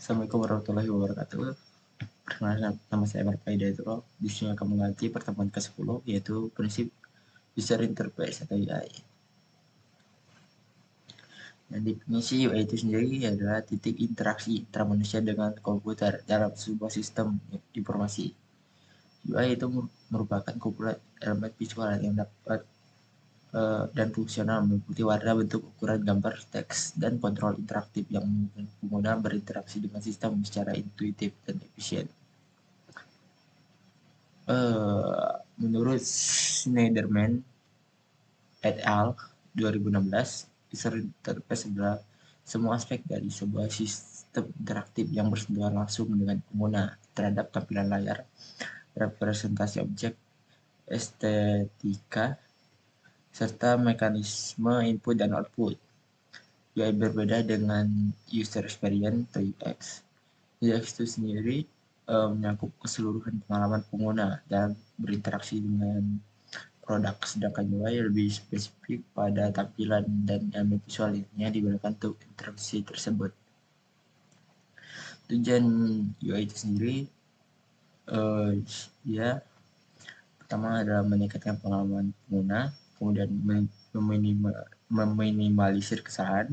Assalamualaikum warahmatullahi wabarakatuh. Perkenalkan, nama saya Marfa Hidayatullah. Di sini akan mengganti pertemuan ke-10, yaitu prinsip user interface atau UI. Dan definisi UI itu sendiri adalah titik interaksi antara manusia dengan komputer dalam sebuah sistem informasi. UI itu merupakan kumpulan elemen visual yang dapat dan fungsional meliputi warna, bentuk, ukuran, gambar, teks, dan kontrol interaktif yang memungkinkan pengguna berinteraksi dengan sistem secara intuitif dan efisien. Menurut Schneiderman et al. 2016, user interface adalah semua aspek dari sebuah sistem interaktif yang bersentuhan langsung dengan pengguna terhadap tampilan layar, representasi objek, estetika, serta mekanisme input dan output. UI berbeda dengan user experience atau UX. UX itu sendiri menyakup keseluruhan pengalaman pengguna dan berinteraksi dengan produk, sedangkan UI lebih spesifik pada tampilan dan elemen visualnya digunakan untuk interaksi tersebut. Tujuan UI itu sendiri ya pertama adalah meningkatkan pengalaman pengguna, kemudian meminimalisir kesalahan,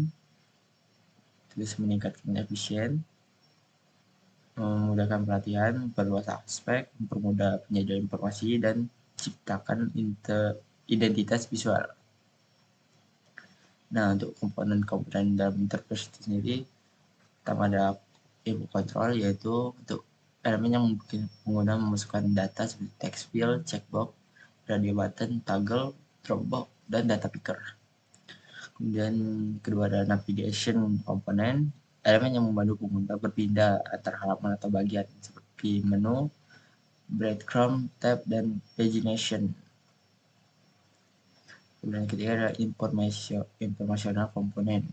terus meningkatkan efisien, memudahkan pelatihan, memperluas aspek, mempermudah penyajian informasi, dan ciptakan identitas visual. Nah, untuk komponen-komponen dalam interface itu sendiri, pertama ada input control, yaitu untuk elemen yang memungkinkan pengguna memasukkan data seperti text field, checkbox, radio button, toggle, dropbox, dan data picker. Kemudian kedua ada navigation komponen, elemen yang membantu pengguna berpindah antar halaman atau bagian seperti menu, breadcrumb, tab, dan pagination. Kemudian ketiga ada informasional komponen,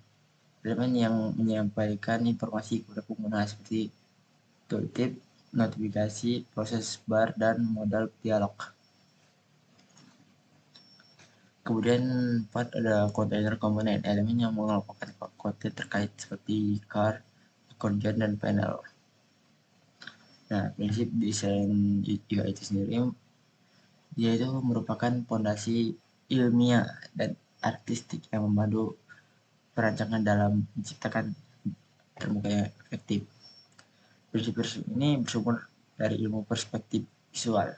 elemen yang menyampaikan informasi kepada pengguna seperti tooltip, notifikasi, proses bar, dan modal dialog. Kemudian 4 ada kontainer komponen, elemen yang mengelompokkan konten terkait seperti card, accordion, dan panel. Nah, prinsip desain UI itu sendiri yaitu merupakan fondasi ilmiah dan artistik yang membantu perancangan dalam menciptakan termuka yang efektif. Prinsip-prinsip ini bersumber dari ilmu perspektif visual,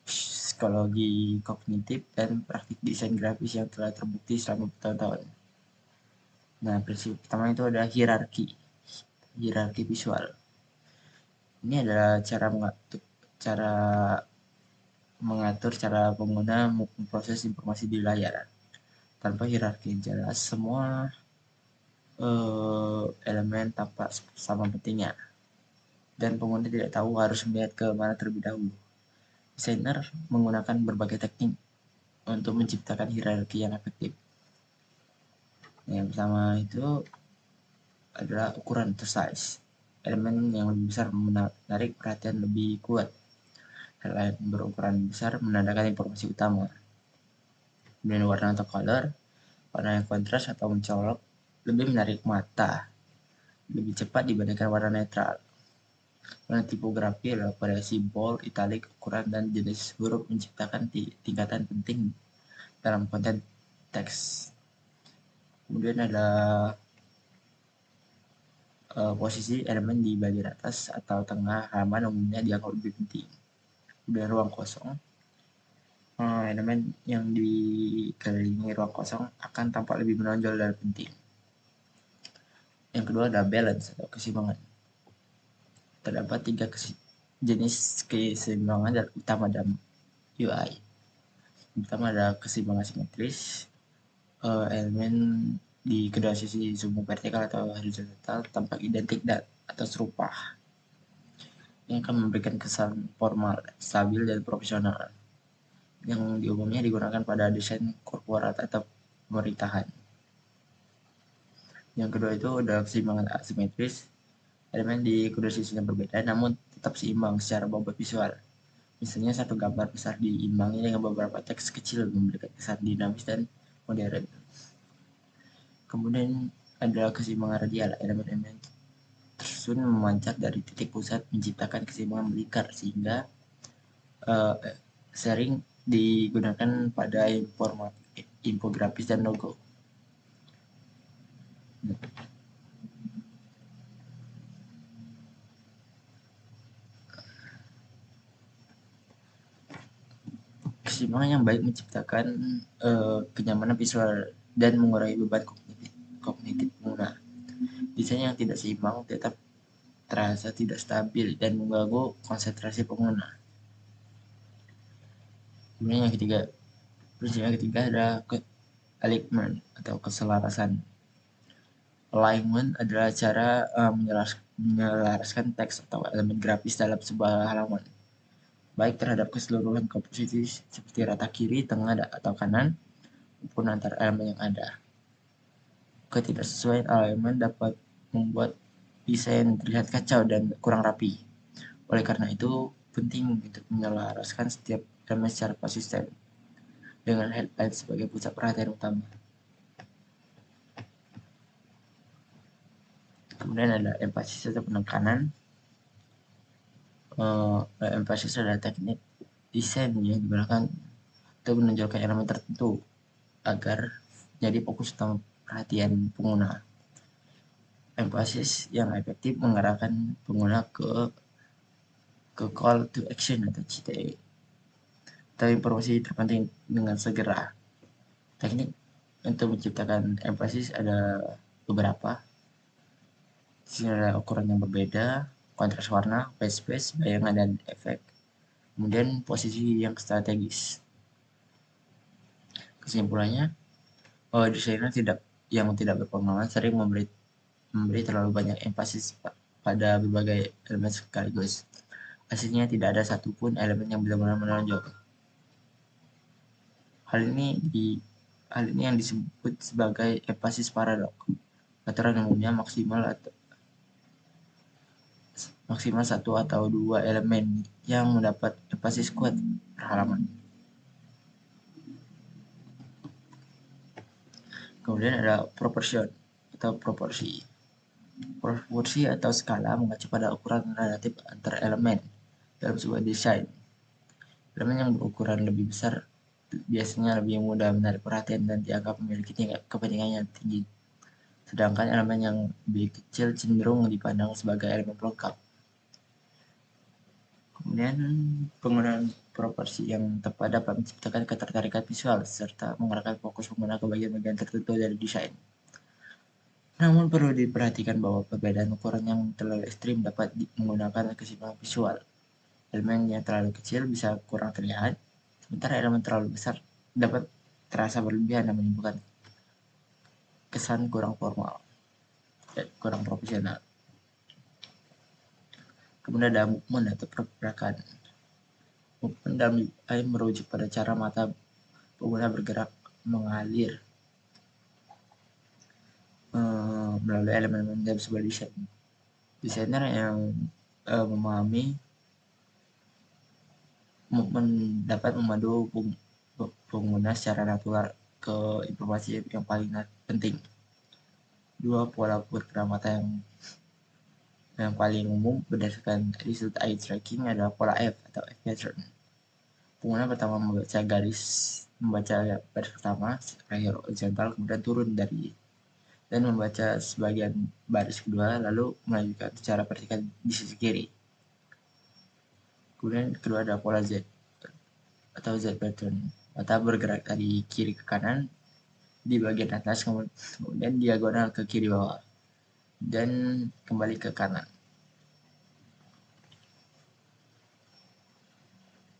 psikologi kognitif, dan praktik desain grafis yang telah terbukti selama bertahun-tahun. Nah, prinsip pertama itu ada hierarki visual. Ini adalah mengatur cara pengguna memproses informasi di layar. Tanpa hierarki yang jelas, semua elemen tampak sama pentingnya, dan pengguna tidak tahu harus melihat ke mana terlebih dahulu. Desainer menggunakan berbagai teknik untuk menciptakan hierarki yang efektif. Yang pertama itu adalah ukuran atau size. Elemen yang lebih besar menarik perhatian lebih kuat. Highlight berukuran besar menandakan informasi utama. Kemudian warna atau color, warna yang kontras atau mencolok lebih menarik mata, lebih cepat dibandingkan warna netral. Warna tipografi adalah variasi bold, italic, ukuran, dan jenis huruf menciptakan tingkatan penting dalam konten teks. Kemudian ada posisi elemen di bagian atas atau tengah halaman umumnya dianggap lebih penting. Kemudian ruang kosong, elemen yang dikelilingi ruang kosong akan tampak lebih menonjol dan penting. Yang kedua ada balance atau keseimbangan. Terdapat 3 jenis keseimbangan utama dalam UI. Yang pertama ada keseimbangan simetris, elemen di kedua sisi sumbu vertikal atau horizontal tampak identik atau serupa, yang akan memberikan kesan formal, stabil, dan profesional, yang umumnya digunakan pada desain korporat atau pemerintahan. Yang kedua itu ada keseimbangan asimetris, elemen di kedua sisinya berbeda namun tetap seimbang secara bobot visual. Misalnya satu gambar besar diimbangi dengan beberapa teks kecil memberikan kesan dinamis dan modern. Kemudian ada keseimbangan radial, elemen-elemen tersusun memancar dari titik pusat menciptakan keseimbangan melingkar sehingga sering digunakan pada infografis dan logo. Keseimbangan yang baik menciptakan kenyamanan visual dan mengurangi beban kognitif pengguna. Desain yang tidak seimbang tetap terasa tidak stabil dan mengganggu konsentrasi pengguna. Kemudian yang ketiga, prinsip yang ketiga ada alignment atau keselarasan. Alignment adalah cara menyelaraskan teks atau elemen grafis dalam sebuah halaman, baik terhadap keseluruhan komposisi seperti rata kiri, tengah, atau kanan, maupun antar elemen yang ada. Ketidaksesuaian alignment dapat membuat desain terlihat kacau dan kurang rapi. Oleh karena itu, penting untuk menyelaraskan setiap elemen secara konsisten dengan headline sebagai pusat perhatian utama. Kemudian ada emphasis atau penekanan. Emphasis adalah teknik desain yang digunakan untuk menonjolkan elemen tertentu agar jadi fokus utama perhatian pengguna. Emphasis yang efektif mengarahkan pengguna ke call to action atau CTA atau informasi terpenting dengan segera. Teknik untuk menciptakan emphasis ada beberapa. Di sini ada ukuran yang berbeda, kontras warna, white space, bayangan, dan efek. Kemudian posisi yang strategis. Kesimpulannya, desainer yang tidak berpengalaman sering memberi terlalu banyak emphasis pada berbagai elemen sekaligus. Hasilnya tidak ada satupun elemen yang benar-benar menonjol. Hal ini yang disebut sebagai emphasis paradok. Aturan umumnya maksimal satu atau dua elemen yang mendapat emphasis kuat per halaman. Kemudian ada proportion atau proporsi. Proporsi atau skala mengacu pada ukuran relatif antar elemen dalam sebuah desain. Elemen yang berukuran lebih besar biasanya lebih mudah menarik perhatian dan dianggap memiliki kepentingan yang tinggi. Sedangkan elemen yang lebih kecil cenderung dipandang sebagai elemen pelengkap. Kemudian penggunaan proporsi yang tepat dapat menciptakan ketertarikan visual serta mengarahkan fokus pengguna ke bagian-bagian tertentu dari desain. Namun perlu diperhatikan bahwa perbedaan ukuran yang terlalu ekstrim dapat menggunakan keseimbangan visual. Elemen yang terlalu kecil bisa kurang terlihat, sementara elemen terlalu besar dapat terasa berlebihan dan menimbulkan kesan kurang formal dan kurang profesional. Kemudian ada movement atau pergerakan. Movement dalam desain merujuk pada cara mata pengguna bergerak mengalir melalui elemen-elemen dalam sebuah desain. Desainer yang memahami movement dapat memandu pengguna secara natural ke informasi yang paling penting. Dua pola pergerakan mata yang paling umum berdasarkan result eye tracking adalah pola F atau F pattern. Pengguna pertama membaca garis pertama secara horizontal, kemudian turun dan membaca sebagian baris kedua, lalu melanjutkan secara vertikal di sisi kiri. Kemudian kedua ada pola Z atau Z pattern. Mata bergerak dari kiri ke kanan di bagian atas, kemudian diagonal ke kiri bawah dan kembali ke kanan.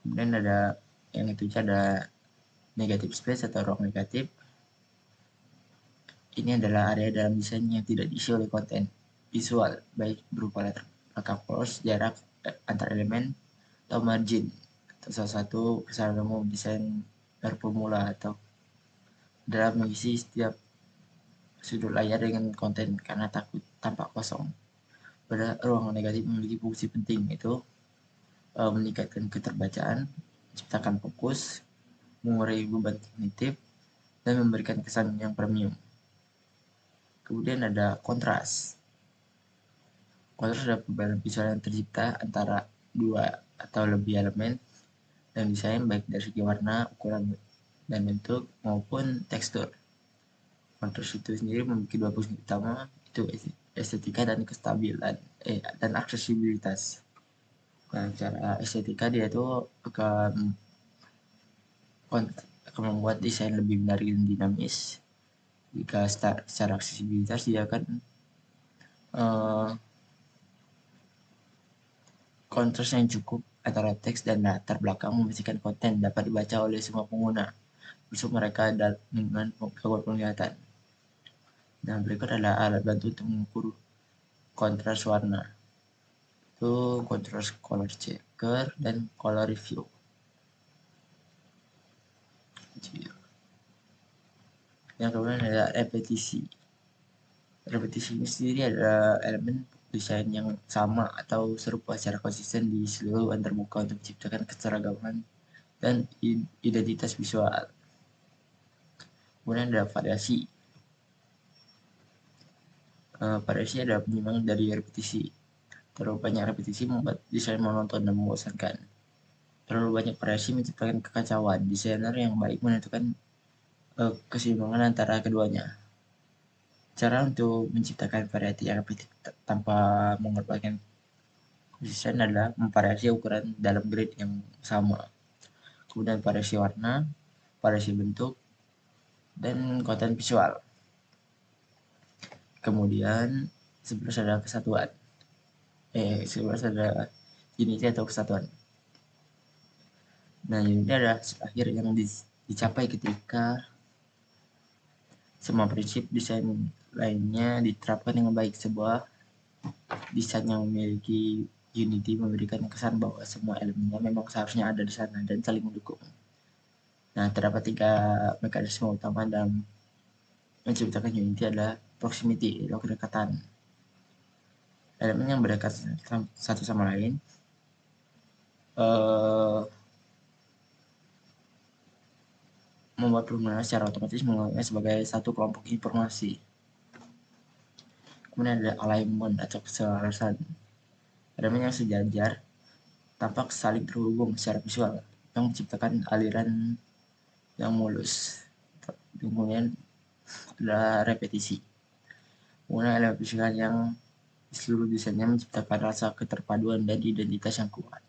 Kemudian ada yang ketiga ada negative space atau ruang negatif. Ini adalah area dalam desain yang tidak diisi oleh konten visual, baik berupa letter belakang polos, jarak antar elemen, atau margin. Atau salah satu kesalahan umum desain pemula atau adalah mengisi setiap sudut layar dengan konten karena takut tampak kosong. Pada ruang negatif memiliki fungsi penting, yaitu meningkatkan keterbacaan, menciptakan fokus, mengurangi beban kognitif, dan memberikan kesan yang premium. Kemudian ada kontras. Kontras adalah perbedaan visual yang tercipta antara dua atau lebih elemen dan desain baik dari segi warna, ukuran, dan bentuk maupun tekstur. Kontras itu sendiri memiliki dua fungsi utama, itu estetika dan kestabilan dan aksesibilitas. Nah, secara estetika dia itu akan membuat desain lebih menarik dan dinamis. Jika secara aksesibilitas dia akan kontras yang cukup antara teks dan latar belakang memastikan konten dapat dibaca oleh semua pengguna, termasuk mereka dengan gangguan penglihatan. Nah, berikut adalah alat bantu untuk mengukur kontras warna. Itu kontras color checker dan color review. Yang kemudian ada repetisi. Repetisi ini sendiri adalah elemen desain yang sama atau serupa secara konsisten di seluruh antarmuka untuk menciptakan keseragaman dan identitas visual. Kemudian ada variasi. Variasi adalah penyeimbang dari repetisi. Terlalu banyak repetisi membuat desain monoton dan membosankan. Terlalu banyak variasi menciptakan kekacauan. Desainer yang baik menentukan keseimbangan antara keduanya. Cara untuk menciptakan variasi yang repetitif tanpa mengorbankan desain adalah memvariasi ukuran dalam grid yang sama. Kemudian variasi warna, variasi bentuk, dan konten visual. Kemudian 11 adalah kesatuan. 11 adalah unity atau kesatuan. Nah, unity adalah akhir yang dicapai ketika semua prinsip desain lainnya diterapkan dengan baik. Sebuah desain yang memiliki unity memberikan kesan bahwa semua elemennya memang seharusnya ada di sana dan saling mendukung. Nah, terdapat 3 mekanisme utama dalam menciptakan unity adalah proximity, atau kedekatan. Elemen yang berdekat satu sama lain membuat pengguna secara otomatis menganggapnya sebagai satu kelompok informasi. Kemudian ada alignment atau keselarasan. Elemen yang sejajar tampak saling terhubung secara visual yang menciptakan aliran yang mulus. Kemudian ada repetisi. Kemudian elemen visual yang di seluruh desainnya menciptakan rasa keterpaduan dan identitas yang kuat.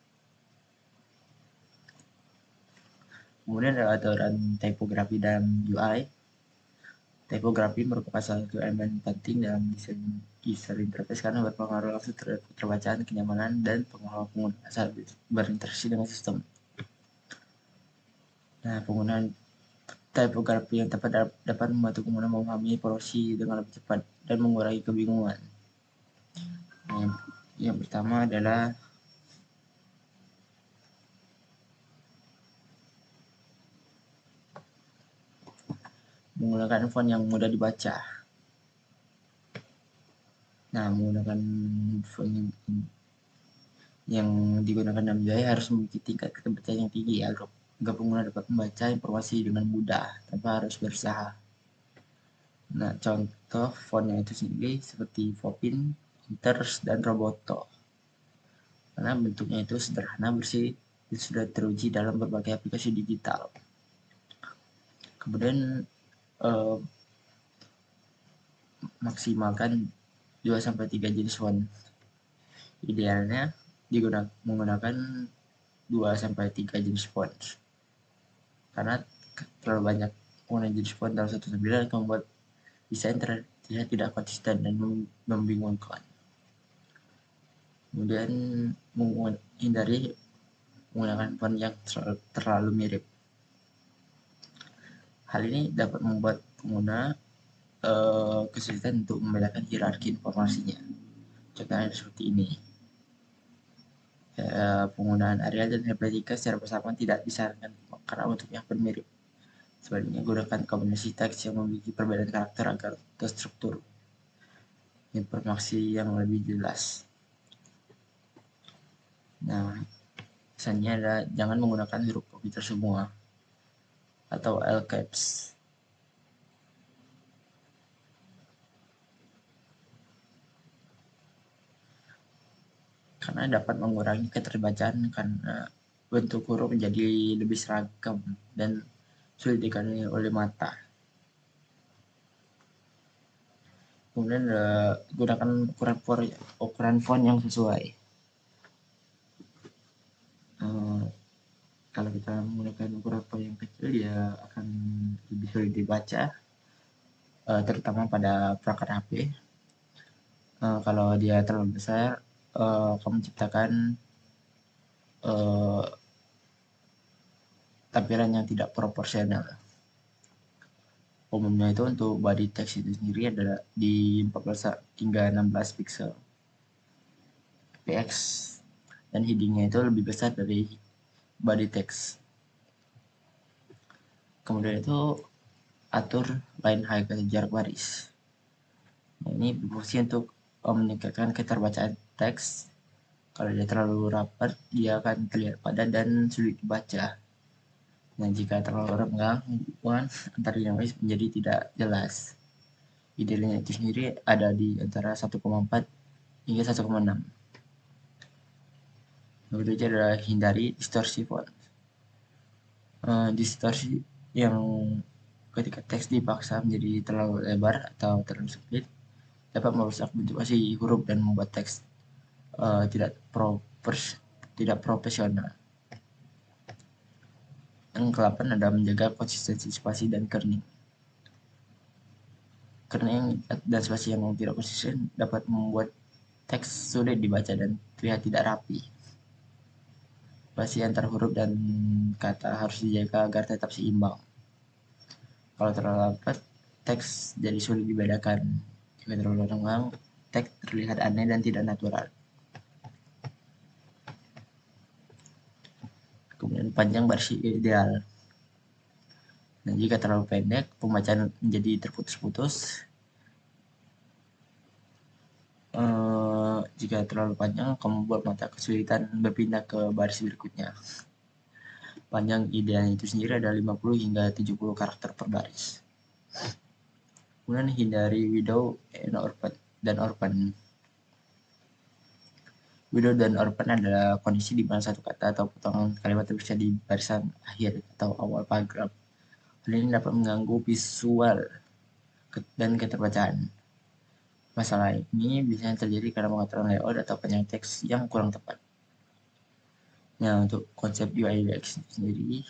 Kemudian ada aturan tipografi dan UI. Tipografi merupakan salah satu elemen penting dalam desain user interface karena berpengaruh langsung terhadap keterbacaan, kenyamanan, dan pengalaman pengguna saat berinteraksi dengan sistem. Nah, penggunaan tipografi yang tepat dapat membantu pengguna memahami informasi dengan lebih cepat dan mengurangi kebingungan. Nah, yang pertama adalah menggunakan font yang mudah dibaca. Nah, menggunakan font yang digunakan dalam UI harus memiliki tingkat keterbacaan yang tinggi agar pengguna dapat membaca informasi dengan mudah tanpa harus berusaha. Nah, contoh fontnya itu sendiri seperti Fopin, Inters, dan Roboto. Karena bentuknya itu sederhana, bersih, dan sudah teruji dalam berbagai aplikasi digital. Kemudian maksimalkan 2-3 jenis font. Idealnya menggunakan 2-3 jenis font. Karena terlalu banyak penggunaan jenis font dalam satu tampilan akan membuat desain terlihat tidak konsisten dan membingungkan. Kemudian hindari menggunakan font yang terlalu mirip. Hal ini dapat membuat pengguna kesulitan untuk membedakan hierarki informasinya. Contohnya seperti ini. Penggunaan Arial dan Helvetica secara bersamaan tidak disarankan karena bentuknya hampir mirip. Sebaliknya, gunakan kombinasi teks yang memiliki perbedaan karakter agar terstruktur informasi yang lebih jelas. Nah, misalnya adalah jangan menggunakan huruf komputer semua atau all caps. karena dapat mengurangi keterbacaan karena bentuk huruf menjadi lebih seragam dan sulit dikenali oleh mata. Kemudian gunakan ukuran font yang sesuai. Kalau kita menggunakan ukuran font yang kecil, dia akan lebih sulit dibaca, terutama pada perangkat HP. Kalau dia terlalu besar, akan menciptakan tampilan yang tidak proporsional. Umumnya itu untuk body text itu sendiri adalah di 14 hingga 16 pixel px, dan headingnya itu lebih besar dari body text. Kemudian itu atur line height atau jarak baris. Nah, ini berfungsi untuk meningkatkan keterbacaan teks. Kalau dia terlalu rapat, dia akan terlihat padat dan sulit dibaca. Nah, jika terlalu renggang, hubungan antar dinamis menjadi tidak jelas. Idealnya itu sendiri ada di antara 1,4 hingga 1,6. Berikutnya adalah hindari distorsi font. Distorsi yang ketika teks dipaksa menjadi terlalu lebar atau terlalu sempit dapat merusak bentuk asli huruf dan membuat teks tidak profesional. Yang ke-8 ada menjaga konsistensi spasi dan kerning. Kerning dan spasi yang tidak konsisten dapat membuat teks sulit dibaca dan terlihat tidak rapi. Spasi antar huruf dan kata harus dijaga agar tetap seimbang. Kalau terlalu rapat, teks jadi sulit dibedakan. Jika terlalu renggang, teks terlihat aneh dan tidak natural. Kemudian panjang baris ideal. Nah, jika terlalu pendek, pembacaan menjadi terputus-putus. Jika terlalu panjang, akan membuat mata kesulitan berpindah ke baris berikutnya. Panjang idealnya itu sendiri ada 50 hingga 70 karakter per baris. Kemudian hindari widow dan orphan. Widow dan orphan adalah kondisi di mana satu kata atau potongan kalimat terpisah di barisan akhir atau awal paragraf. Hal ini dapat mengganggu visual dan keterbacaan. Masalah ini biasanya terjadi karena pengaturan layout atau panjang teks yang kurang tepat. Nah, untuk konsep UI UX sendiri,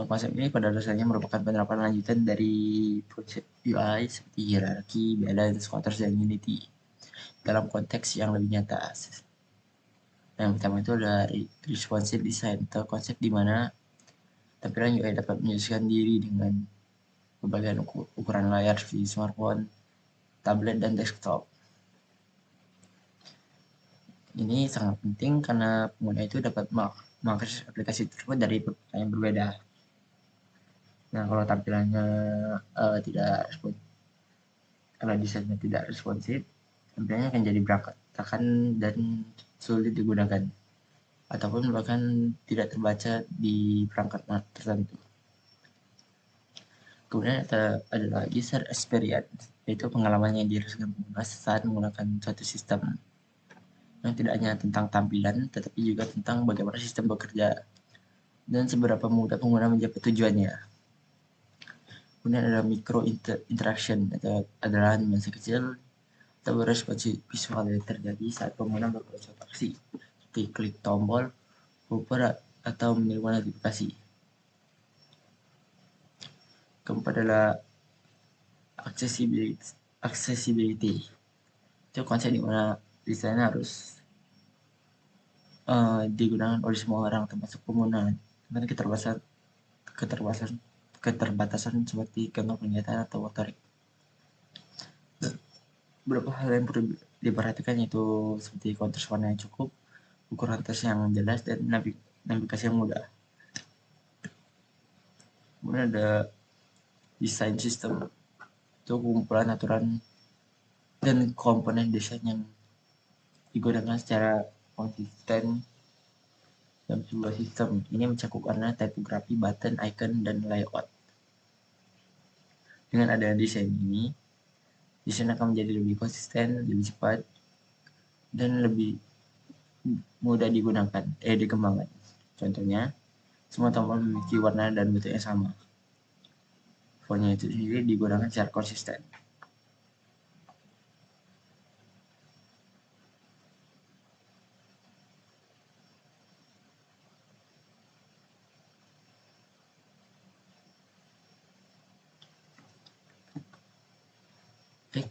konsep ini pada dasarnya merupakan penerapan lanjutan dari konsep UI seperti hierarki, balance, contours, dan unity dalam konteks yang lebih nyata. Yang pertama itu adalah responsive design atau konsep di mana tampilan UI dapat menyesuaikan diri dengan berbagai ukuran layar seperti smartphone, tablet, dan desktop. Ini sangat penting karena pengguna itu dapat mengakses aplikasi tersebut dari yang berbeda. Nah, kalau tampilannya tidak responsif, kalau desainnya tidak responsif, tampilannya akan jadi berantakan dan sulit digunakan, ataupun bahkan tidak terbaca di perangkat tertentu. Kemudian ada lagi user experience, yaitu pengalaman yang dirasakan pengguna saat menggunakan suatu sistem, yang tidak hanya tentang tampilan, tetapi juga tentang bagaimana sistem bekerja dan seberapa mudah pengguna mencapai tujuannya. Kemudian ada micro interaction, atau adalah animasi kecil atau respons visual yang terjadi saat pengguna berproses aksi, seperti klik tombol, hover, atau menerima notifikasi. Keempat adalah accessibility. Itu konsep di mana desain harus digunakan oleh semua orang termasuk pengguna, dengan keterbatasan seperti gangguan penglihatan atau motorik. Beberapa hal yang perlu diperhatikan yaitu seperti kontras warna yang cukup, ukuran teks yang jelas, dan navigasi yang mudah. Kemudian ada desain sistem, itu kumpulan aturan dan komponen desain yang digunakan secara konsisten dalam sebuah sistem. Ini mencakup warna, tipografi, button, icon, dan layout. Dengan adanya desain ini, desain akan menjadi lebih konsisten, lebih cepat, dan lebih mudah dikembangkan. Contohnya, semua tombol memiliki warna dan bentuk yang sama. Fontnya itu sendiri digunakan secara konsisten.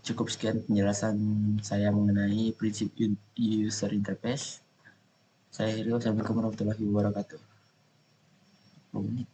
Cukup sekian penjelasan saya mengenai prinsip user interface. Saya Rio, assalamualaikum warahmatullahi wabarakatuh. 10 menit,